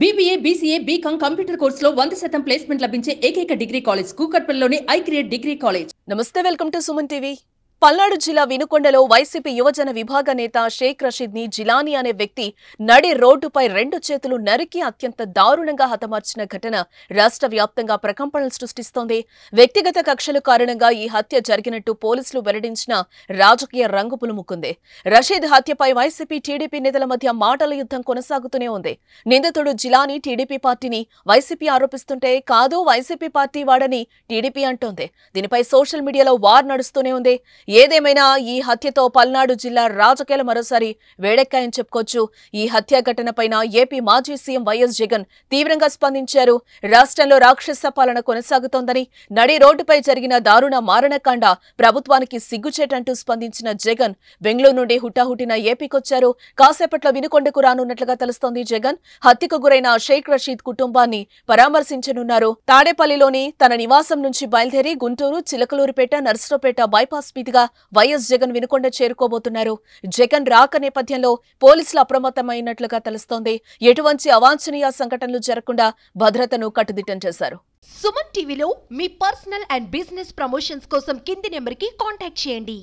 BBA, BCA, BCom computer కోర్సులో 100% placement లభించే ఏకైక డిగ్రీ కాలేజ్ కూకట్పల్లిలోని ఐక్రియేట్ డిగ్రీ కాలేజ్. నమస్తే, welcome to Suman TV. Palnadu జిల్లా వినుకొండలో వైసీపీ యువజన విభాగ నేత షేక్ రషీద్ ని జిలానీ అనే వ్యక్తి నడి రోడ్డుపై 2 చేతులు నరికి అత్యంత దారుణంగా హతమార్చిన ఘటన రాష్ట్ర వ్యాప్తంగా ప్రకంపనలు సృష్టిస్తోంది. వ్యక్తిగత కక్షల కారణంగా ఈ హత్య జరిగినట్టు పోలీసులు వెల్లడించిన రాజకీయ రంగు పులుముకుంది. రషీద్ హత్యపై వైసీపీ, టీడీపీ నేతల మధ్య మాటల యుద్ధం కొనసాగుతూనే ఉంది. నిందితుడు జిలానీ టీడీపీ పార్టీని వైసీపీ ఆరోపిస్తుంటే కాదు వైసీపీ పార్టీ వాడని టీడీపీ అంటోంది. దీనిపై సోషల్ మీడియాలో వార్ నడుస్తూనే ఉంది. ఏదేమైనా ఈ హత్యతో పల్నాడు జిల్లా రాజకీయాలు మరోసారి వేడెక్కాయని చెప్పుకోవచ్చు. ఈ హత్య ఘటనపైన ఏపీ మాజీ సీఎం వైఎస్ జగన్ తీవ్రంగా స్పందించారు. రాష్ట్రంలో రాక్షస పాలన కొనసాగుతోందని, నడి రోడ్డుపై జరిగిన దారుణ మారణకాండ ప్రభుత్వానికి సిగ్గుచేటంటూ స్పందించిన జగన్ బెంగళూరు నుండి హుటాహుటిన ఏపీకొచ్చారు. కాసేపట్లో వినుకొండకు రానున్నట్లుగా తెలుస్తోంది. జగన్ హత్యకు గురైన షేక్ రషీద్ కుటుంబాన్ని పరామర్శించనున్నారు. తాడేపల్లిలోని తన నివాసం నుంచి బయలుదేరి గుంటూరు, చిలకలూరిపేట, నర్సరావుపేట బైపాస్ మీదుగా వైఎస్ జగన్ వినుకొండ చేరుకోబోతున్నారు. జగన్ రాక నేపథ్యంలో పోలీసులు అప్రమత్తమైనట్లుగా తెలుస్తోంది. ఎటువంటి అవాంఛనీయ సంఘటనలు జరగకుండా భద్రతను కట్టుదిట్టం చేశారు. సుమన్ టీవీలో మీ పర్సనల్ అండ్ బిజినెస్ ప్రమోషన్స్ కోసం కింది నెంబర్కి కాంటాక్ట్ చేయండి.